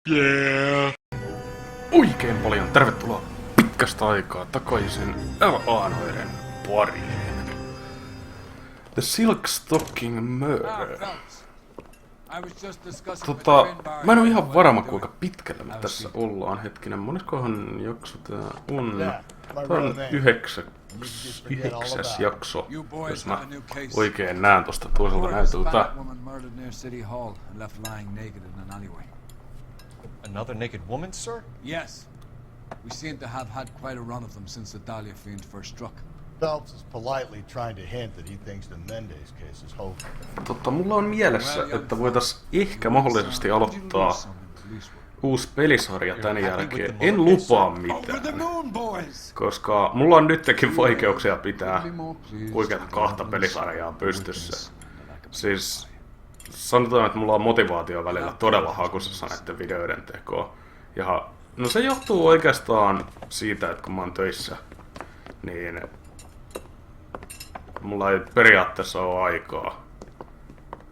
Yeah. Oikein paljon tervetuloa pitkästä aikaa takaisin Noiren pariin. The Silkstocking Murder. Mä en oo ihan varma kuinka pitkällä me tässä ollaan. Hetkinen, moneskohan jakso tää on? Tää on yhdeksäs jakso, jos mä oikein näen tosta toiselta näytöltä. Another naked woman, sir? Yes. We seem to have had quite a run of them since the Dahlia fiend first struck. Phelps is politely trying to hint that he thinks the Mendez case is hopeful. Mulla on mielessä, että voitais ehkä mahdollisesti aloittaa uusi pelisarja tän jälkeen. En lupaa mitään, koska mulla on nytkin vaikeuksia pitää oikeata kahta pelisarjaa pystyssä. Siis sanotaan, että mulla on motivaatio välillä todella hakusessa näiden videoiden tekoon. Ja no se johtuu oikeastaan siitä, että kun mä oon töissä, niin mulla ei periaatteessa ole aikaa.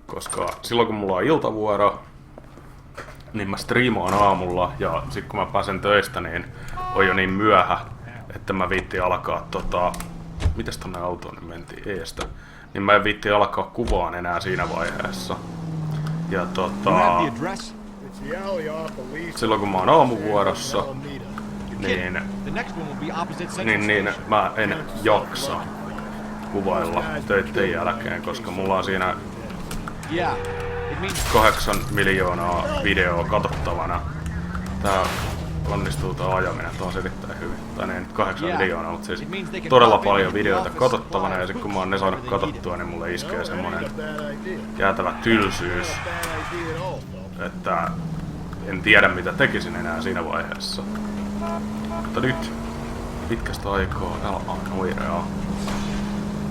Koska silloin kun mulla on iltavuoro, niin mä striimaan aamulla ja sit kun mä pääsen töistä, niin on jo niin myöhä, että mä viittin alkaa mitäs tonne autoon nyt mentiin eestä. Niin mä en viitti alkaa kuvaan enää siinä vaiheessa. Ja silloin kun mä oon aamuvuorossa, niin mä en jaksa kuvailla töitten jälkeen, koska mulla on siinä 8 miljoonaa videoa katsottavana. Tää onnistuu tää ajaminen taas erittäin hyvin. Tai ei nyt 8 miljoonaa, mutta siis todella paljon videoita katsottavana, ja sit kun mä oon ne saanut katsottua, niin mulle iskee semmonen jäätävä tylsyys, että en tiedä mitä tekisin enää siinä vaiheessa. Mutta nyt pitkästä aikaa Noirea.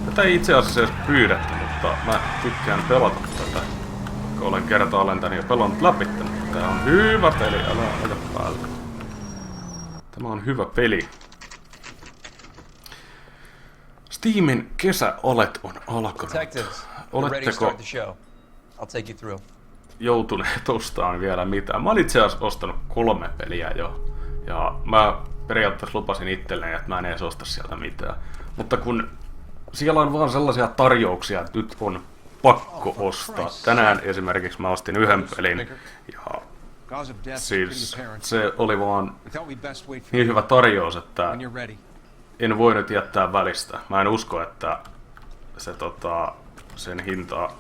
Tätä ei itse asiassa edes pyydetty, mutta mä tykkään pelata tätä. Kun olen kertaalleen tän jo pelannut läpi, mutta tää on hyvä peli, älä aja päälle. Tämä on hyvä peli. Steamin kesäalet on alkanut. Oletteko joutuneet ostamaan vielä mitään? Mä olin itse asiassa ostanut 3 peliä jo. Ja mä periaatteessa lupasin itselleen, että mä en edes osta sieltä mitään. Mutta kun siellä on vaan sellaisia tarjouksia, että nyt on pakko ostaa. Tänään esimerkiksi mä ostin 1 pelin ja siis se oli vaan niin hyvä tarjous, että en voi nyt jättää välistä. Mä en usko, että se sen hinta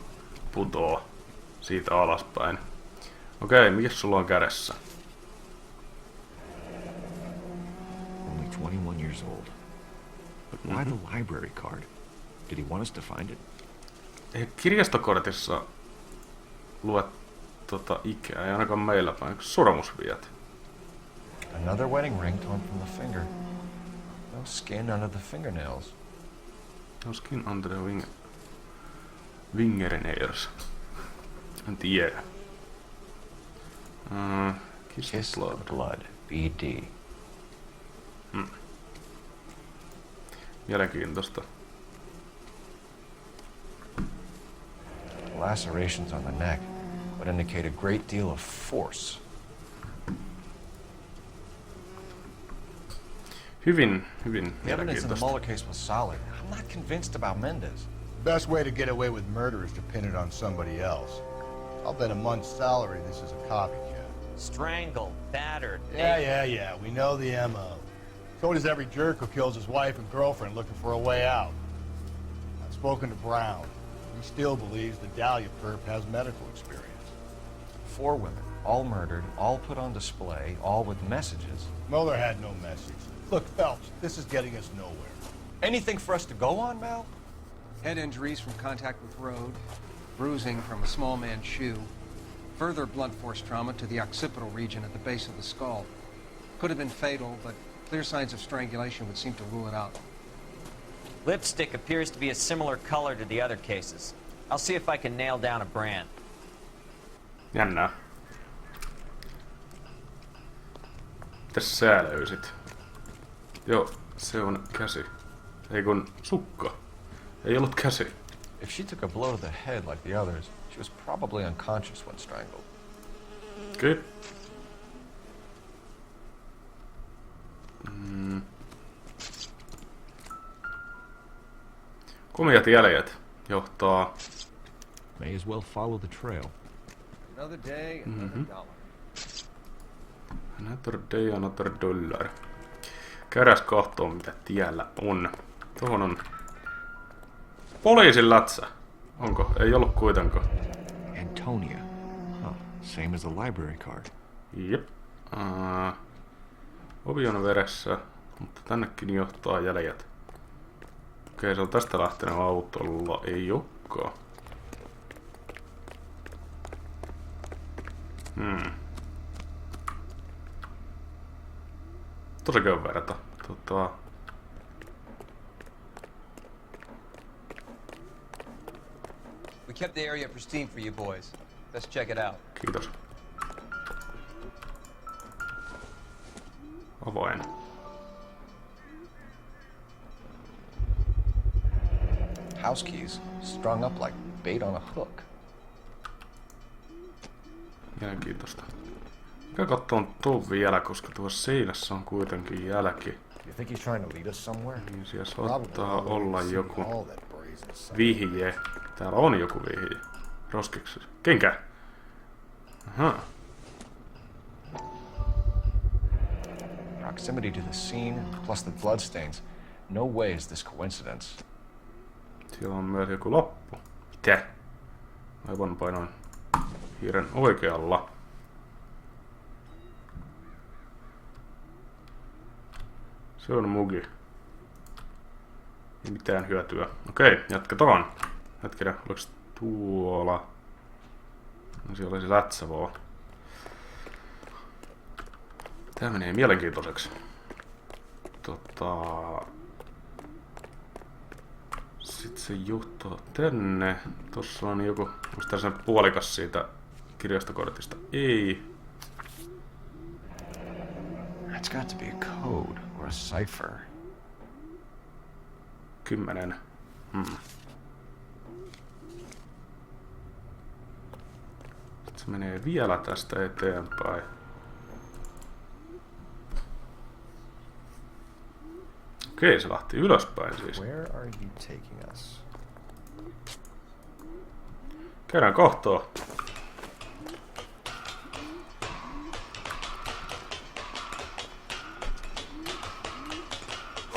putoo siitä alaspäin. Okei, mikä sulla on kädessä? Only 21 years old. But why the library card? Did he want us to find it? Kirjastokortissa luet ikää, ei ainakaan meillä päin. Sormusviet. Another wedding ring torn from the finger. No skin under the fingernails. No skin under the fingernails. En tiedä. Kiss the blood. BD. Mielenkiintoista. Lacerations on the neck would indicate a great deal of force. Hyvin The evidence in the mielenkiintoista. Mueller case was solid. I'm not convinced about Mendez. Best way to get away with murder is to pin it on somebody else. I'll bet a month's salary this is a copycat. Strangled, battered. Yeah. We know the MO. So does every jerk who kills his wife and girlfriend looking for a way out. I've spoken to Brown. He still believes the Dahlia perp has medical experience. 4 women, all murdered, all put on display, all with messages. Mueller had no message. Look, Phelps, this is getting us nowhere. Anything for us to go on, Mal? Head injuries from contact with road, bruising from a small man's shoe, further blunt force trauma to the occipital region at the base of the skull. Could have been fatal, but clear signs of strangulation would seem to rule it out. Lipstick appears to be a similar color to the other cases. I'll see if I can nail down a brand. Jännää. Mitäs sä löysit? Joo, se on käsi. Ei kun sukka. Ei ollut käsi. If she took a blow to the head like the others, she was probably unconscious when strangled. Okei. Komiat jäljet johtaa... May as well follow the trail. Another day, another dollar. Another day, another dollar. Käydääs kahtoon mitä tiellä on. Tuohon on... Poliisin lätsä. Onko? Ei ollut kuitenkaan. Antonia. Huh. Same as the library card. Jep. Ovi on veressä, mutta tännekin johtaa jäljet. Okei, se on tästä lähtenyt autolla. Ei olekaan. Tosikin on verta. We kept the area pristine for you boys. Let's check it out. Kiitos. Avain. House keys strung up like bait on a hook. Mielenkiintoista. Mikä katsoa tuon vielä, koska tuossa seinässä on kuitenkin jälki. You think he's trying to lead us somewhere? Niin siellä saattaa olla joku vihje. Täällä on joku vihje. Roskiksi. Kenkä? Aha. Proximity to the scene, plus the bloodstains. No way is this coincidence. Siellä on myös joku lappu. Mitä? Aivan painoin hiiren oikealla. Se on mugi. Ei mitään hyötyä. Okei, jatketaan. Hetkinen, oliko tuolla? No siellä oli se lätsä vaan. Tää menee mielenkiintoiseksi. Sitten se johtaa tänne. Tossa on joku... Onko tää sen puolikas siitä kirjastokortista? Ei. That's got to be a code or a cipher. 10. Sitten se menee vielä tästä eteenpäin. Okei, se lähti ylöspäin siis. Where are you taking us? Käydään kohtaan.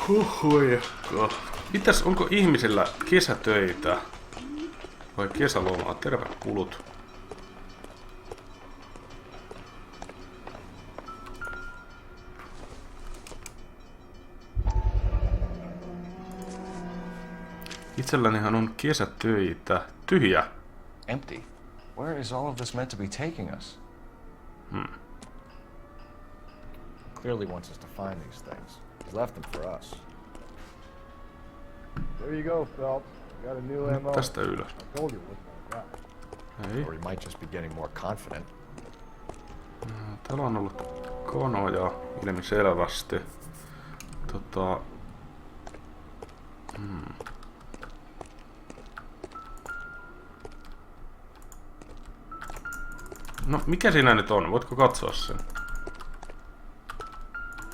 Huhuikko. Mitäs, onko ihmisillä kesätöitä? Vai kesälomaa? Tervekulut. Itsellänihan on kesätöitä. Tyhjä. Empty. Where is all of this meant to be taking us? Clearly wants us to find these things. He's left them for us. There you go, Phelps. Got a new MO. Tästä ylös. I told you it wasn't like that. Ei. Or he might just be getting more confident. Täällä on ollut konoja ilmiselvästi. No, mikä siinä nyt on? Voitko katsoa sen?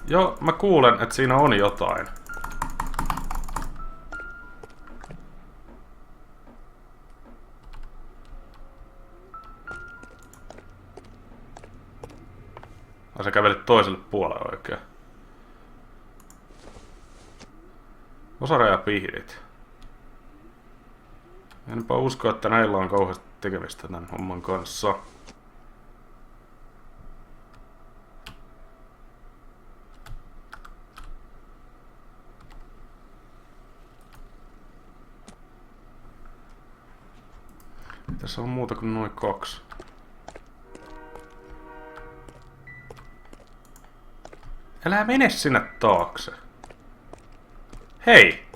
Joo, mä kuulen, että siinä on jotain. Ai sä kävelit toiselle puolelle oikein. Osarajapihdit. Enpä usko, että näillä on kauheasti tekemistä tämän homman kanssa. Tässä on muuta kuin noin 2. Älä mene sinne taakse. Hei!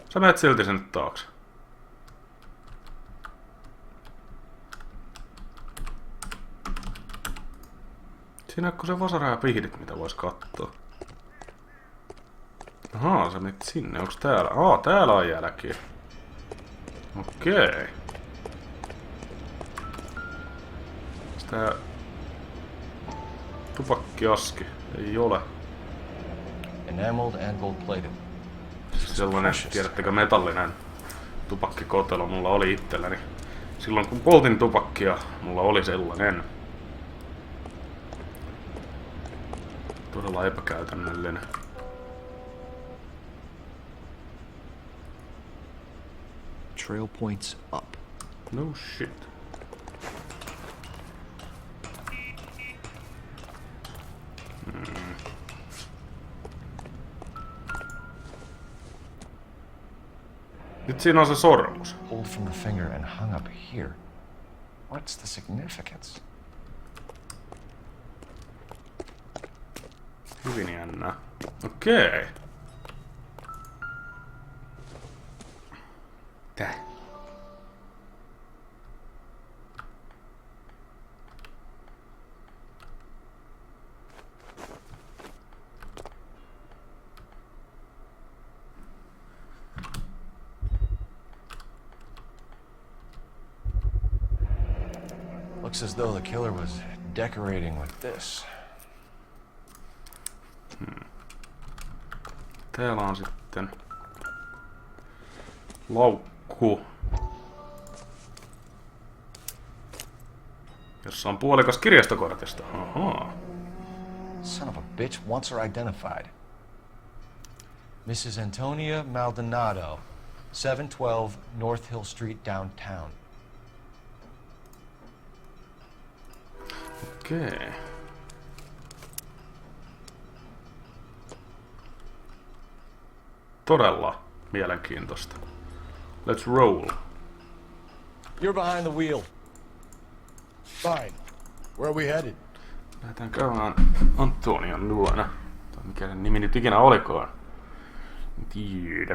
Sä menet silti sinne taakse. Siinä onko se vasara ja pihdit, mitä vois katsoa. Ahaa, sä menit sinne. Onks täällä? Täällä on jälkiä. Okei. Sitä... Tupakkiaski. Ei ole. Enameled and gold-plated. Sellainen, tiedättekö, metallinen tupakkikotelo mulla oli itselläni. Silloin kun poltin tupakkia, mulla oli sellainen. Todella epäkäytännöllinen. Trail points up. No shit. Nyt siinä on se sormus. Pulled from the finger and hung up here. What's the significance? Hyvin jännää. Okei. Tää. Looks as though the killer was decorating with this. Täällä on sitten laukku, jossa on puolikas kirjastokortista. Ahaa. Son of a bitch, once her identified. Mrs. Antonia Maldonado, 712 North Hill Street, downtown. Okei. Todella mielenkiintoista. Let's roll. You're behind the wheel. Fine. Where are we headed? Lähdetään käymään Antonian luona. Tai mikä sen nimi nyt ikinä olikaan. En tiedä.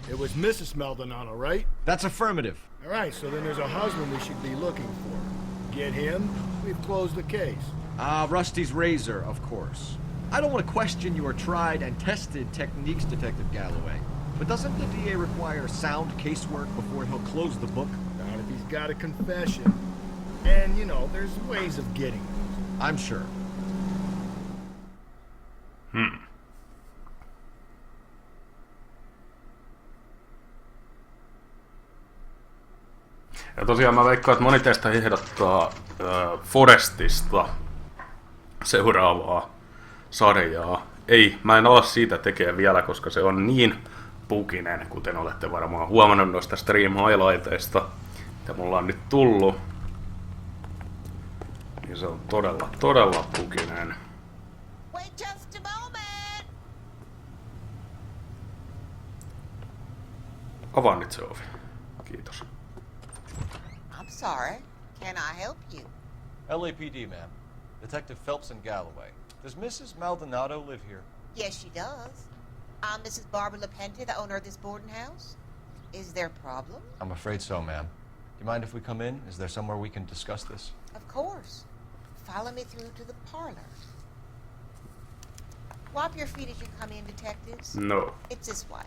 It was Mrs. Maldonado, right? That's affirmative. All right, so then there's a husband we should be looking for. Get him, we've closed the case. Rusty's razor, of course. I don't want to question your tried and tested techniques, Detective Galloway. But doesn't the DA require sound casework before he'll close the book? Not if he's got a confession. And, you know, there's ways of getting those. I'm sure. Ja tosiaan mä veikkaan, että moni teistä ehdottaa Forestista seuraavaa sarjaa. Ei, mä en ala siitä tekemään vielä, koska se on niin pukinen, kuten olette varmaan huomannut noista stream-highlighteista, mitä mulla on nyt tullut. Niin se on todella pukinen. Wait just a moment. Avaa nyt se ovi. Kiitos. I'm sorry. Can I help you? LAPD, ma'am. Detective Phelps and Galloway. Does Mrs. Maldonado live here? Yes, she does. I'm Mrs. Barbara LaPente, the owner of this boarding house. Is there a problem? I'm afraid so, ma'am. Do you mind if we come in? Is there somewhere we can discuss this? Of course. Follow me through to the parlor. Wipe your feet as you come in, detectives. No. It's this way.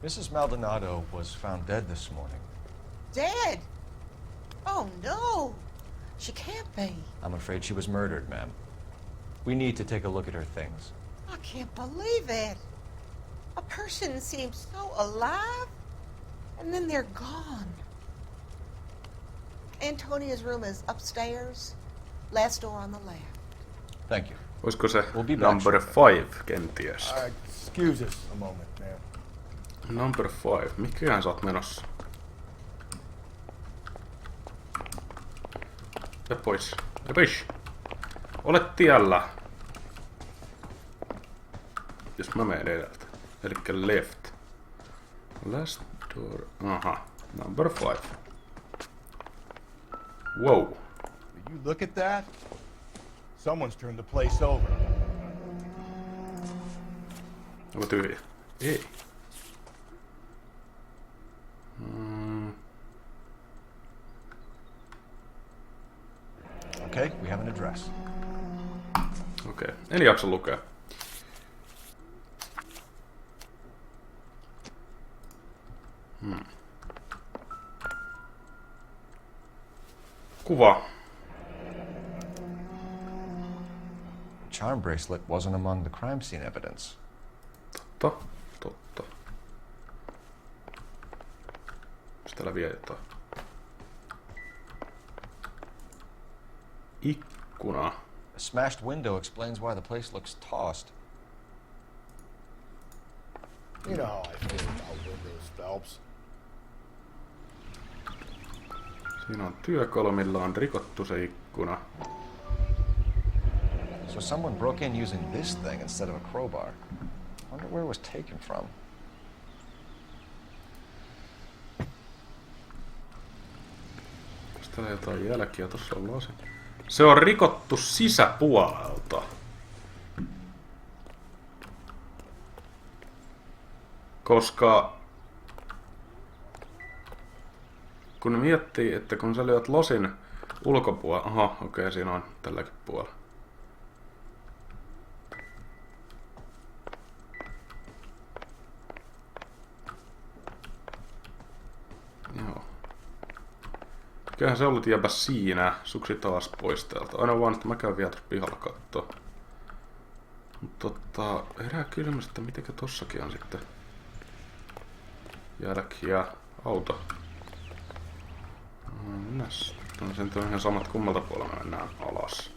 Mrs. Maldonado was found dead this morning. Dead? Oh, no. She can't be. I'm afraid she was murdered, ma'am. We need to take a look at her things. I can't believe it. A person seems so alive, and then they're gone. Antonia's room is upstairs, last door on the left. Thank you. Olisiko se We'll be back number shortly. 5 kenties? Excuse us a moment, ma'am. Number 5. Mikähän sä oot menossa? Ja pois. Ja pois. Olet tiellä. Jos mä menen edeltä. Elikkä left. Last door. Aha. Number 5. Wow. Will you look at that? Someone's turned the place over. Onko tyhjä? Ei. Okay, we have an address. Okei. En jaksa lukea. Kuva. Charm bracelet wasn't among the crime scene evidence. Totta. Onko täällä vielä jotain? Ikkuna. A smashed window explains why the place looks tossed. You know how I feel about windows, Phelps. Siinä on työkalu, millä on rikottu se ikkuna. So someone broke in using this thing instead of a crowbar. Wonder where it was taken from. Onko täällä jotain jälkiä? Tossa on lasi. Se on rikottu sisäpuolelta. Koska kun miettii, että kun sä lyöt lasin ulkopuolella... Aha, okei, siinä on tälläkin puolella. Joo. Mikähän se ollut jäpä siinä? Suksi taas pois täältä. Aina vaan, että mä käyn vielä tuossa pihalla kattoo. Mutta herää kysymys, että mitenkä tossakin on sitten jälkiä auto. Mennäs. On sen ihan samat kummalta puolella me mennään alas.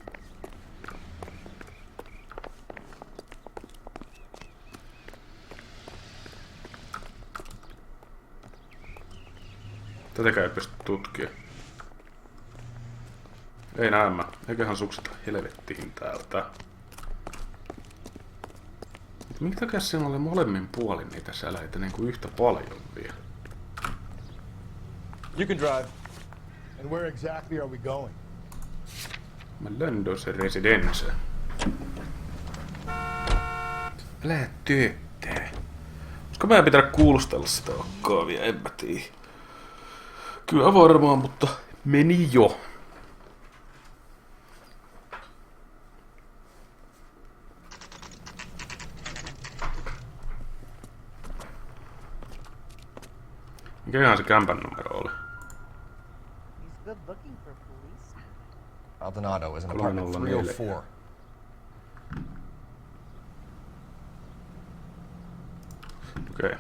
Tätäkään ei pysty tutkimaan. Ei näemmä. Eiköhän sukseta helvettiin täältä. Minkä takia siinä oli molemmin puolin niitä säleitä niinku yhtä paljon vielä? You can drive. And where exactly are we going? Mä löndön se residence. Älä työttää. Koska mä en pitää kuulustella sitä okkaa vielä, en mä tiedä. Kyllä varmaan, mutta meni jo. Mikähän se kämpän numero oli? He's good looking for police. Maldonado is in apartment 304. Okay.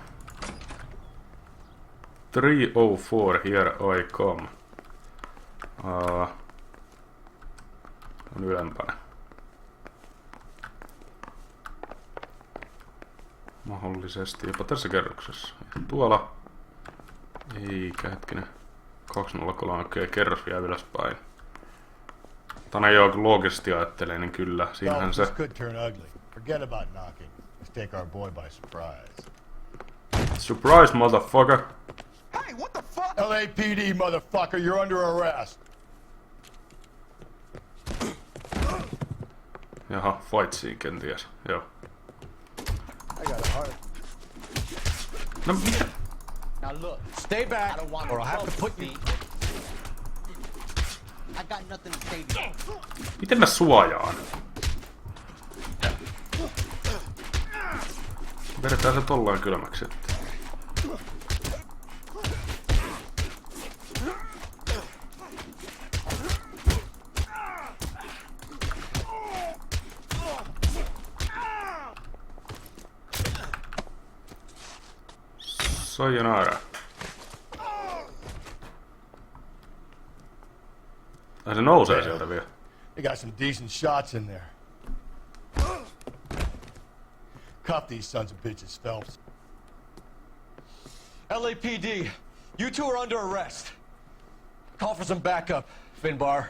304, here I come. On ylempänä. Mahdollisesti jopa tässä kerroksessa. Tuolla. Eikä hetkinen. 203, okei, kerros vielä ylöspäin. Tänä jo loogisesti ajattelee, niin kyllä. Siinähän se... This could turn ugly. Forget about knocking. Let's take our boy by surprise. Surprise, motherfucker! Hey, what the fuck? LAPD, motherfucker, you're under arrest. Jaha, fight scene kenties. Joo. I got a heart. No mitä? Now look, Stay back, I don't want or I'll have to put you... I got nothing to say to you. Miten mä suojaan? Vedetään se tollaan kylmäksi. Sayonara. Ai se nousee sieltä vielä. They got some decent shots in there. Cuff these sons of bitches, Phelps. LAPD, you two are under arrest. Call for some backup, Finbar.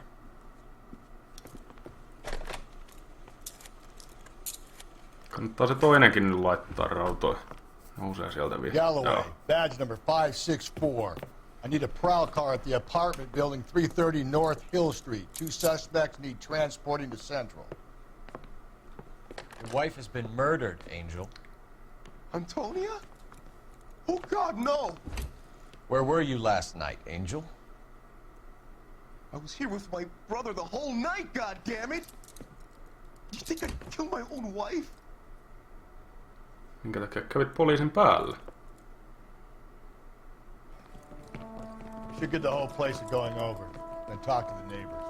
Kannattaa se toinenkin nyt laittaa rautoon. Nousee sieltä vielä. Galloway, Joo. badge number 564. I need a prowl car at the apartment building 330 North Hill Street. 2 suspects need transporting to Central. Your wife has been murdered, Angel. Antonia? Oh, God, no! Where were you last night, Angel? I was here with my brother the whole night, goddammit! You think I'd kill my own wife? Minkä takia kävit poliisin päällä? Should get the whole place going over. then talk to the neighbors.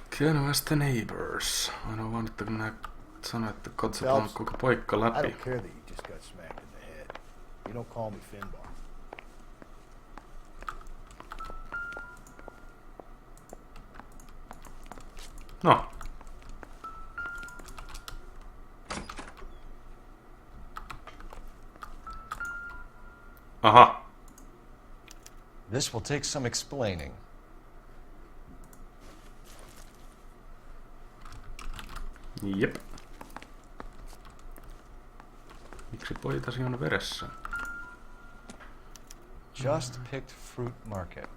Canvas the neighbors. Ainoa vaan, että kun minä sanoin, että katsotaan Phelps, koko paikka I läpi. don't care that you just got smacked in the head. You don't call me Finbar. No. Aha. This will take some explaining. Jep. Miksi poitasi on veressä? Just picked fruit market.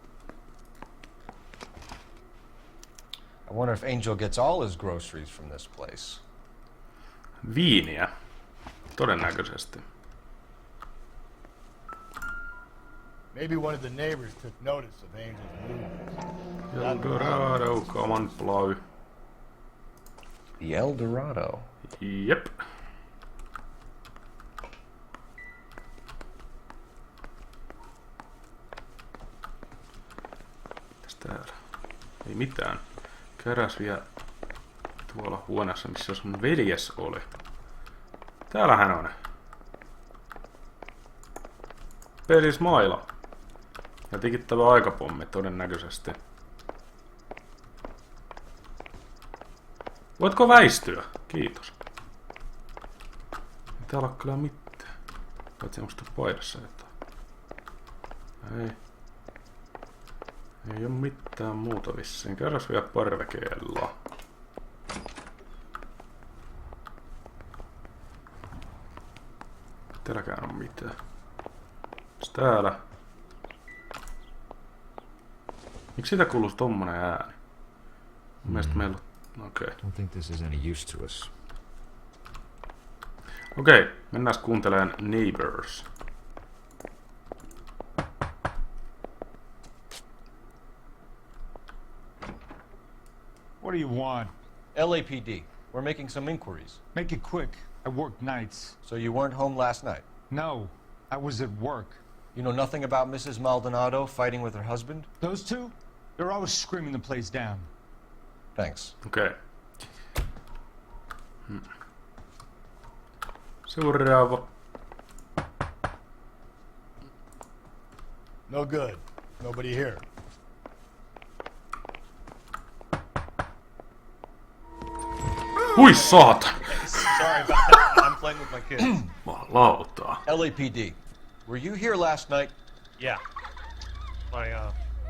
I wonder if Angel gets all his groceries from this place. Viiniä. Todennäköisesti. Maybe one of the neighbors took notice of Angel's movements. Eldorado, come on, ploy. The El Dorado. Jep. Mitäs täällä? Ei mitään. Käräs vielä tuolla huoneessa, missä sun veljes oli. Täällä hän on. Pelismaila. Ja tikittävä aikapommi todennäköisesti. Voitko väistyä? Kiitos. Ei täällä ole kyllä mitään. Paitsi onko tuossa paidassa jotain? Ei. Ei oo mitään muuta vissiin. Käydään vielä parvekeella. Täälläkään on mitään. Onks täällä? Miksi sitä kuuluu tommonen ääni? Mun mielestä meillä on... Okei. Don't think this is any use to us. Okei, mennään kuunteleen Neighbors. What do you want? LAPD. We're making some inquiries. Make it quick. I work nights. So you weren't home last night? No, I was at work. You know nothing about Mrs. Maldonado fighting with her husband? Those two? They're always screaming the place down. Thanks. Okei. Seuraava. No good. Nobody here. Hui saatan! Sorry about that. I'm playing with my kids. Jumalautaa. LAPD. Were you here last night? Yeah. My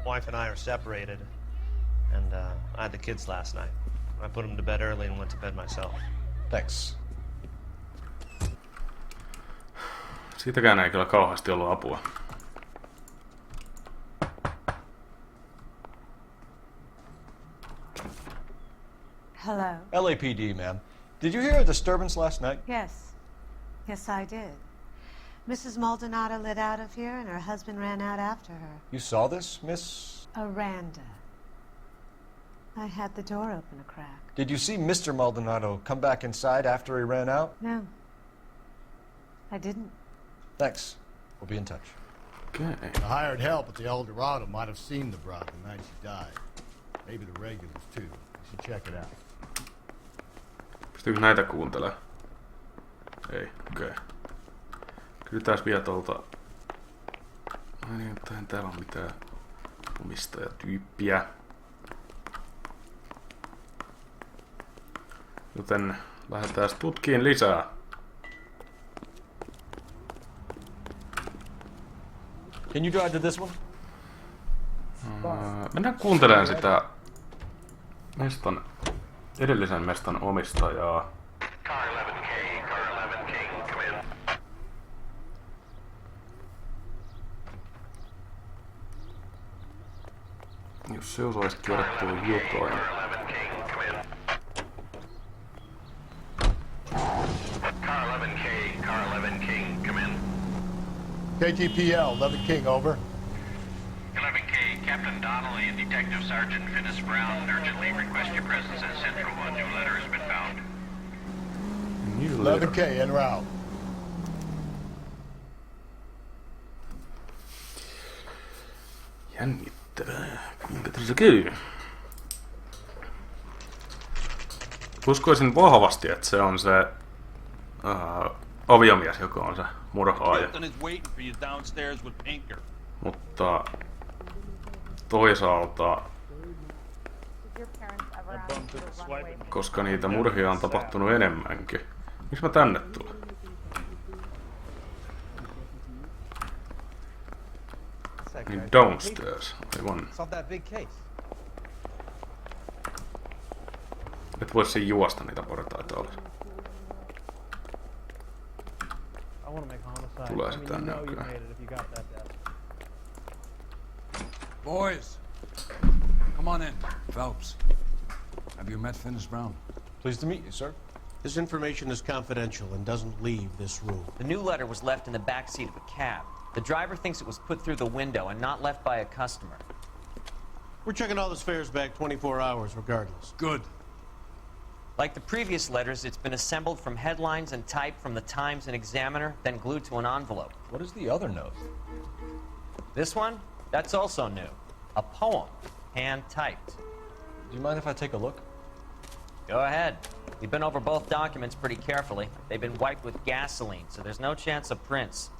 wife and I are separated, and I had the kids last night. I put them to bed early and went to bed myself. Thanks. Siitäkään ei kyllä kauheasti ollut apua. Hello. LAPD, ma'am. Did you hear a disturbance last night? Yes. Yes, I did. Mrs. Maldonado lit out of here, and her husband ran out after her. You saw this, Miss? Aranda. I had the door open a crack. Did you see Mr. Maldonado come back inside after he ran out? No. I didn't. Thanks. We'll be in touch. Okay. The hired help at the El Dorado might have seen the broad the night she died. Maybe the regulars too. You should check it out. Pystyykö näitä kuuntelemaan? Ei, okei. Kysytään vielä tuolta... Ai niin, mutta en täällä ole mitään omistajatyyppiä. Joten lähdetään tutkiin lisää. Can you drive to this one? Mennään kuuntelemaan sitä edellisen mestan omistajaa. Jos se osaisi kertoa jotain. KTPL, 11 King, over. 11K, Captain Donnelly and Detective Sergeant Finis Brown urgently request your presence at Central. A new letter has been found. 11K, en route. Jännittävää. Kuinka tässä käy? Uskoisin vahvasti, että se on se aviomies, joka on se murhaaja. Mutta toisaalta, koska niitä murhia on tapahtunut enemmänkin. Miksi mä tänne tulen? Niin downstairs. Aivan. Et vois siinä juosta niitä portaita alas. Tulee se tänne oikein. Boys, come on in. Phelps, have you met Finis Brown? Pleased to meet you, sir. This information is confidential and doesn't leave this room. The new letter was left in the back seat of a cab. The driver thinks it was put through the window and not left by a customer. We're checking all this fares back 24 hours regardless. Good. Like the previous letters, it's been assembled from headlines and type from the Times and Examiner, then glued to an envelope. What is the other note? This one? That's also new. A poem, hand-typed. Do you mind if I take a look? Go ahead. We've been over both documents pretty carefully. They've been wiped with gasoline, so there's no chance of prints.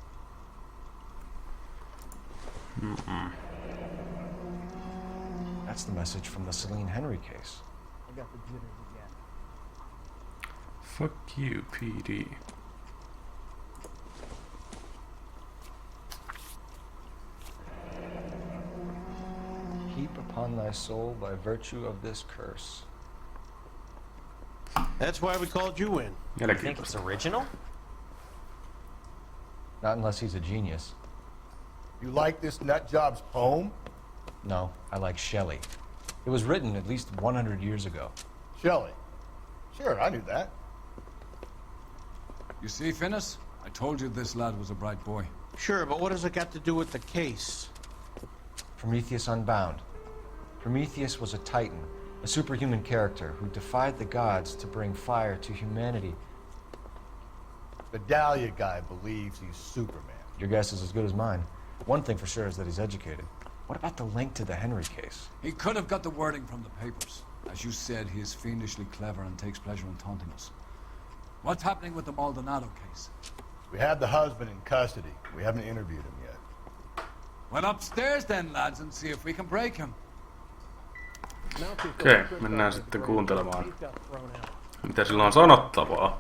That's the message from the Celine Henry case. I got the jitters again. Fuck you, PD. Heap upon thy soul by virtue of this curse. That's why we called you in. You think it's original? Not unless he's a genius. You like this nutjob's poem? No, I like Shelley. It was written at least 100 years ago. Shelley. Sure, I knew that. You see, Finis? I told you this lad was a bright boy. Sure, but what has it got to do with the case? Prometheus Unbound. Prometheus was a titan, a superhuman character who defied the gods to bring fire to humanity. The Dahlia guy believes he's Superman. Your guess is as good as mine. One thing for sure is that he's educated. What about the link to the Henry case? He could have got the wording from the papers. As you said, he is fiendishly clever and takes pleasure in taunting us. What's happening with the Maldonado case? We have the husband in custody. We haven't interviewed him yet. Well, upstairs then, lads, and see if we can break him. Okei, mennään sitten kuuntelemaan, mitä sillä on sanottavaa.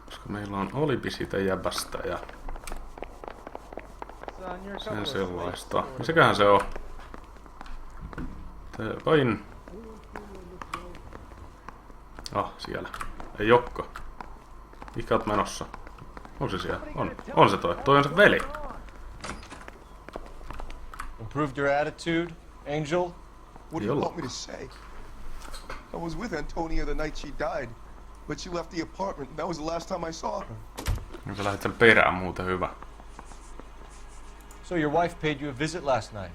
Koska meillä on alibi siitä jäbästä ja sen sellaista. Misäköhän se on? Vain. Siellä. Ei jokko. Mikä oot menossa? On se siellä? On se toi. Toi on se veli. Improved your attitude, Angel? What do you want me to say? I was with Antonia the night she died, but she left the apartment, and that was the last time I saw her. No sä lähdet sen perään, muuten hyvä. So your wife paid you a visit last night.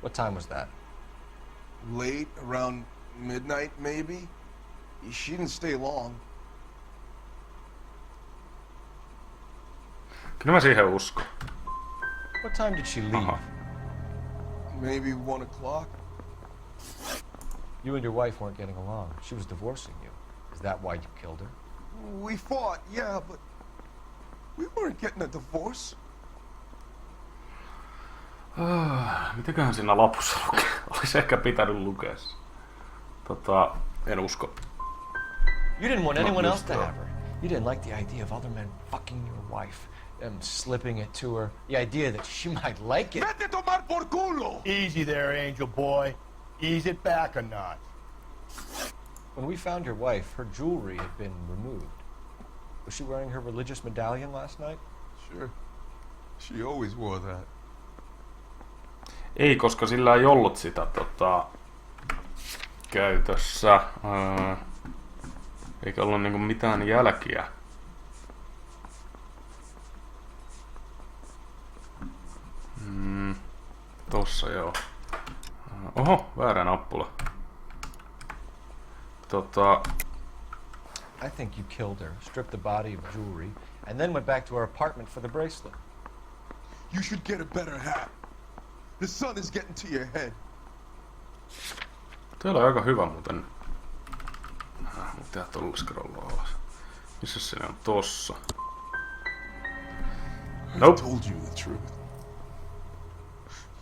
What time was that? Late, around midnight, maybe? She didn't stay long. Kyllä mä siihen uskon. What time did she leave? Maybe 1 o'clock. You and your wife weren't getting along. She was divorcing you. Is that why you killed her? We fought, yeah, but we weren't getting a divorce. Mitäköhän siinä lapussa lukee? Olisi ehkä pitänyt lukea. En usko. You didn't want anyone else to have her. You didn't like the idea of other men fucking your wife, slipping it to her. The idea that she might like it. Vete tomar por culo! Easy there, Angel boy. Ease it back a notch. When we found your wife, her jewelry had been removed. Was she wearing her religious medallion last night? Sure. She always wore that. Ei, koska sillä ei ollut sitä käytössä. Eikä ollut niinku mitään jälkiä. Tossa joo. Oho, väärä nappula. I think you killed her, stripped the body of jewelry, and then went back to her apartment for the bracelet. You should get a better hat. The sun is getting to your head. Täällä on aika hyvä muuten. Mut tehdä tuolla scrollaa alas. Missä se on? Tossa. Nope. I told you the truth.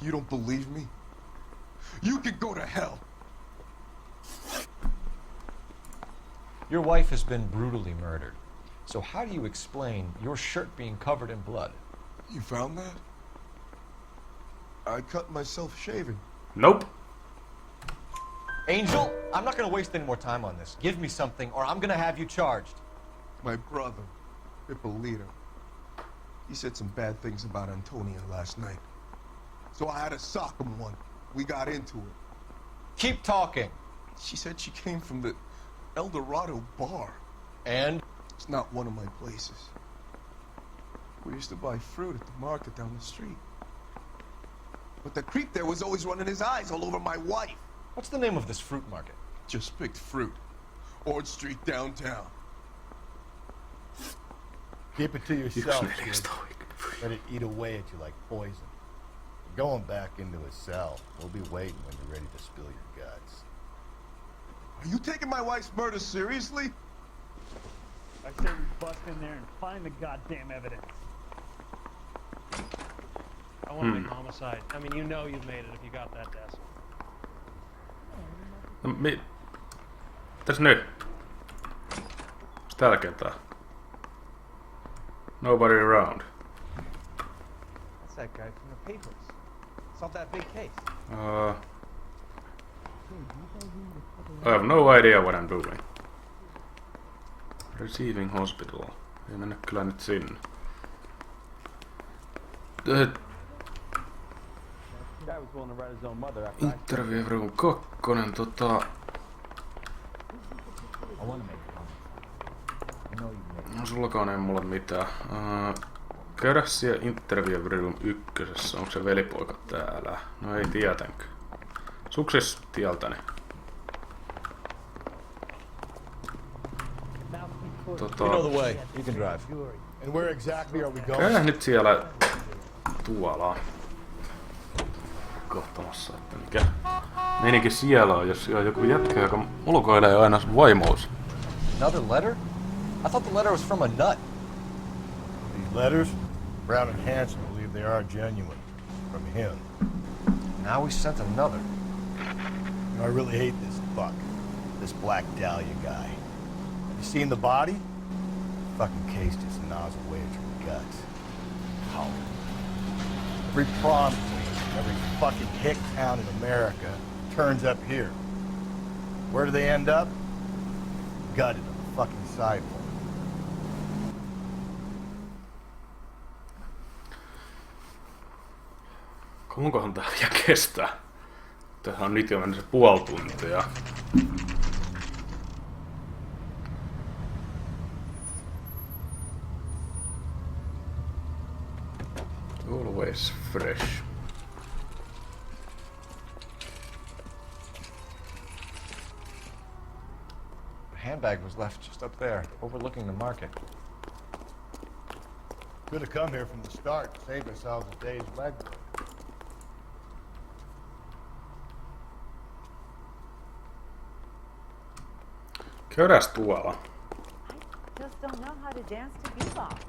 You don't believe me? You can go to hell. Your wife has been brutally murdered. So how do you explain your shirt being covered in blood? You found that? I cut myself shaving. Nope. Angel, I'm not gonna waste any more time on this. Give me something or I'm gonna have you charged. My brother, Ippolito. He said some bad things about Antonia last night. So I had to sock him one. We got into it. Keep talking. She said she came from the El Dorado bar. And? It's not one of my places. We used to buy fruit at the market down the street. But the creep there was always running his eyes all over my wife. What's the name of this fruit market? Just picked fruit. Ord Street downtown. Keep it to yourself, kid. Let it eat away at you like poison. You're going back into a cell. We'll be waiting when you're ready to spill your guts. Are you taking my wife's murder seriously? I say we bust in there and find the goddamn evidence. I want to make homicide. I mean, you know you've made it if you got that desk. Mitäs nyt? Onks täällä ketään? Nobody around. That's that guy from the papers. Solved that big case. I have no idea what I'm doing. Receiving hospital. Ei mennä kyllä nyt sinne. Interview room 2, No sullakaan ei mulla mitään. Käydä siellä interview room 1. Onko se velipoika täällä? No ei tietänkö. Suksis tieltäni. You know the way. You can drive. And where exactly are we going? Käydä nyt siellä tuolla kohtamassa, että mikä meininki siellä on, jos siellä on joku jätkä, joka ulkoilee aina vaimous. Another letter? I thought the letter was from a nut. These letters, Brown and Hanson believe they are genuine. From him. Now we sent another. You know, I really hate this fuck. This Black Dahlia guy. Have you seen the body? Fucking case just gnaws away at your guts. How? Every prom queen, every fucking hick town in America turns up here. Where do they end up? Gutted on the fucking sidewalk. Kuinkahan tää vielä kestää? Tähän on nyt jo mennyt se puoli tuntia. Always fresh. The handbag was left just up there, overlooking the market. Could have come here from the start, saved ourselves a day's legwork. Käydääs tuolla. Just don't know how to dance to bebop.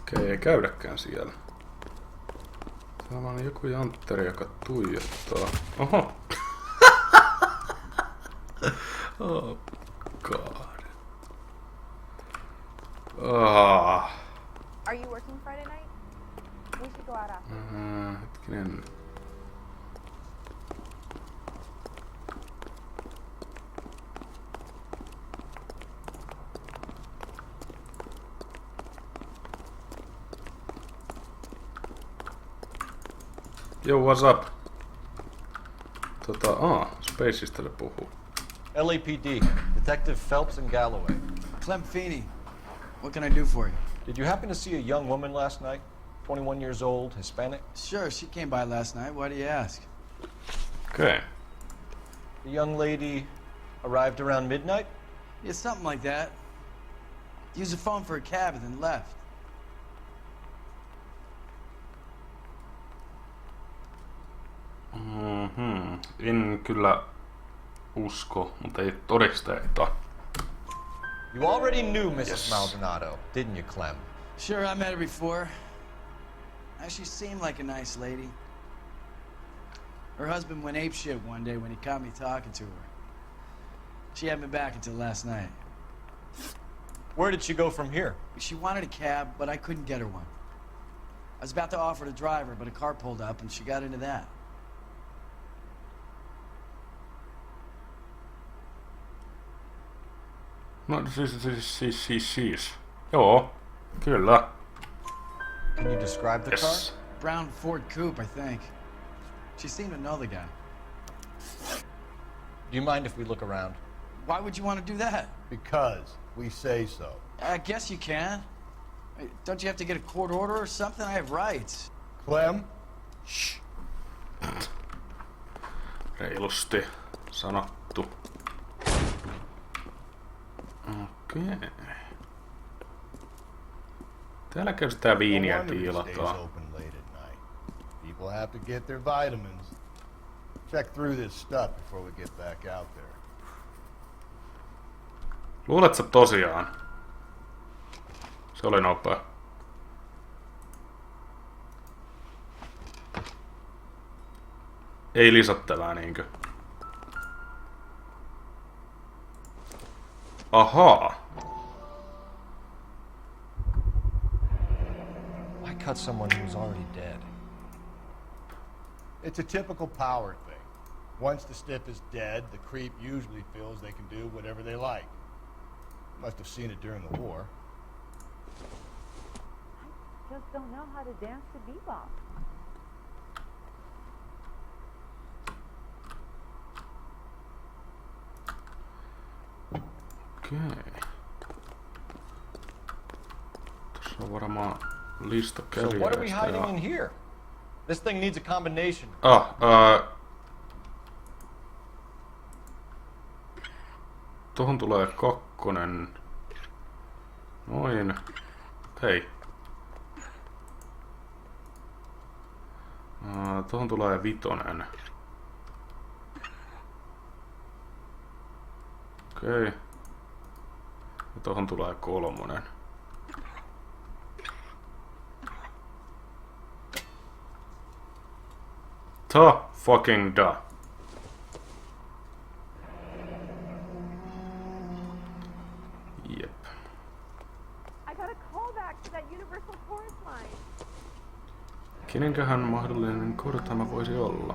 Okei, ei käydäkään siellä. Täällä on joku jantteri, joka tuijottaa. Oho! Oh god. Are you working Friday night? We should go out after. Hetkinen. Yo, what's up? Spacesta se puhuu. LAPD, Detective Phelps and Galloway. Clem Feeney, what can I do for you? Did you happen to see a young woman last night? 21 years old, Hispanic? Sure, she came by last night. Why do you ask? Okay. The young lady arrived around midnight? Yeah, something like that. Used the phone for a cab and then left. En kyllä usko, mutta ei todisteita. You already knew Mrs. Maldonado, didn't you, Clem? Sure, I met her before. She seemed like a nice lady. Her husband went apeshit one day when he caught me talking to her. She had me back until last night. Where did she go from here? She wanted a cab, but I couldn't get her one. I was about to offer to drive her, but a car pulled up and she got into that. No siis. Joo, kyllä. Can you describe the car? Brown Ford coupe, I think. She seemed to know the guy. Do you mind if we look around? Why would you want to do that? Because we say so. I guess you can. Don't you have to get a court order or something? I have rights. Clem? Shh. Reilusti sanottu. Okei. Täällä käy sitä viiniä tiilataan. People have to get their vitamins. Check through this stuff before we get back out there. Luulet sä tosiaan? Se oli nopea. Ei lisättävää niinkö? Ahaa. Why cut someone who's already dead? It's a typical power thing. Once the stiff is dead, the creep usually feels they can do whatever they like. Must have seen it during the war. I just don't know how to dance to bebop. Okei. Tässä on varmaan lista So what are we kävijöistä hiding in here? This thing needs a combination. Tohon tulee kakkonen. Noin. Hei. Tohon tulee vitonen. Okei. Ja tohon tulee kolmonen. Ta fucking da. Jep. I got a callback to that Universal Chorus line. Kenenköhän mahdollinen kortama voisi olla?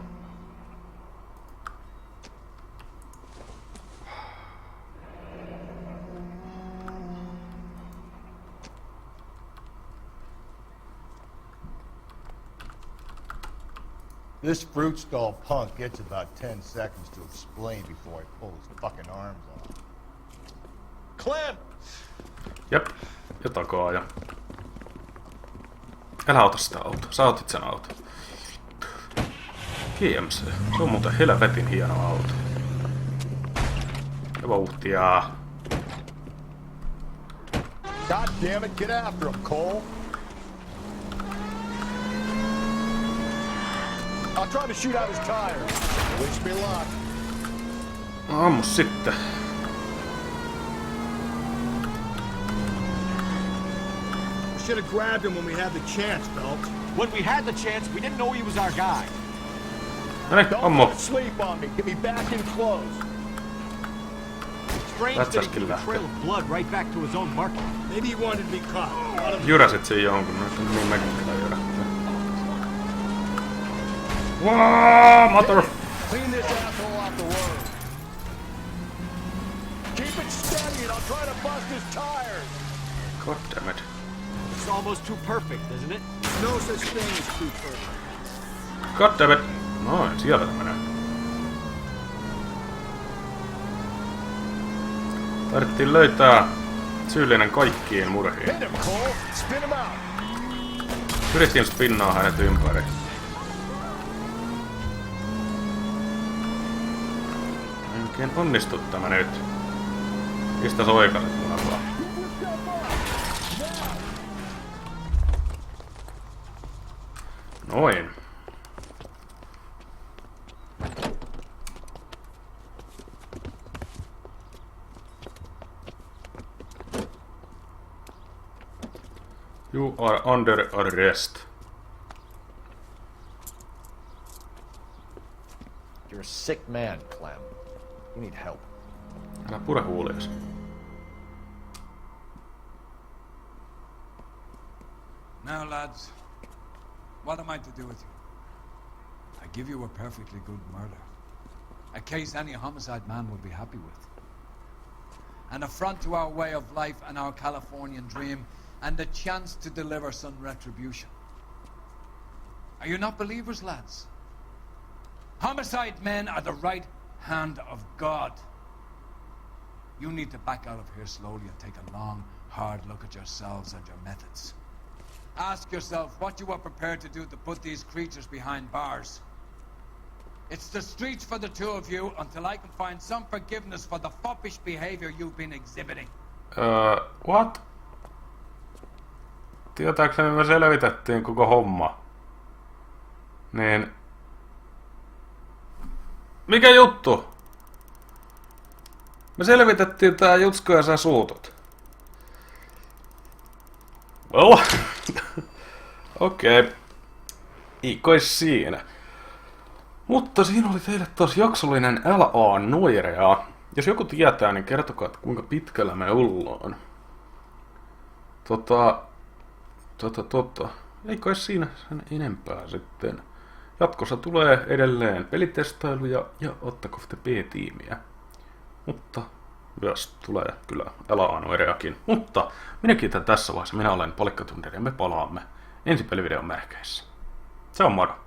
This fruit stall punk gets about 10 seconds to explain before I pull his fucking arms off. Clem! Jep, ja takaaja. Älä ota sitä autoa, sä otit sen auton. GMC, se on muuten helvetin hieno auto. Ja vauhtia. God damn it, get after him, Cole! I'll try to shoot out his tires. Wish me luck. Ammu sitten. We should have grabbed him when we had the chance, Phelps. When we had the chance, we didn't know he was our guy. Ammu. Don't sleep on me. Get me back in close. Strange that he took a trail of blood right back to his own market. Maybe he wanted to be caught. Jyräsit siinä jonkun, niin mekin pitää jyrähtää. Wow, mother! Clean this asshole off the road. Keep it steady and I'll try to bust his tires. God damn it. It's almost too perfect, isn't it? No such thing as too perfect. God damn it. Noin, sieltä menee. Tarvittiin löytää syyllinen kaikkiin murhiin. Hit him, Cole. Spin him out. Yritin spinnaa hänet ympäri. Oikein onnistu tämä nyt. Mistä sä oikaset munapaa? Noin. You are under arrest. You're a sick man, Clem. You need help. Älä pure huulias. Now, lads, what am I to do with you? I give you a perfectly good murder. A case any homicide man would be happy with. An affront to our way of life and our Californian dream, and a chance to deliver some retribution. Are you not believers, lads? Homicide men are the right hand of God. You need to back out of here slowly and take a long, hard look at yourselves and your methods. Ask yourself what you are prepared to do to put these creatures behind bars. It's the streets for the two of you until I can find some forgiveness for the foppish behavior you've been exhibiting. What? Tietääkseni me selvitettiin koko homma. Niin... Mikä juttu? Me selvitettiin tää jutsko ja sä suutut. Well... Okei. Ei kai siinä. Mutta siinä oli teille taas jaksollinen LA Noirea. Jos joku tietää, niin kertokaa, että kuinka pitkällä me ollaan. Ei kai siinä sen enempää sitten. Jatkossa tulee edelleen pelitestailuja ja ottako te B-tiimiä. Mutta myös tulee kyllä LA Noireakin. Mutta minä kiitän tässä vaiheessa. Minä olen PalikkaThunder ja me palaamme ensi pelivideon merkeissä. Se on moro.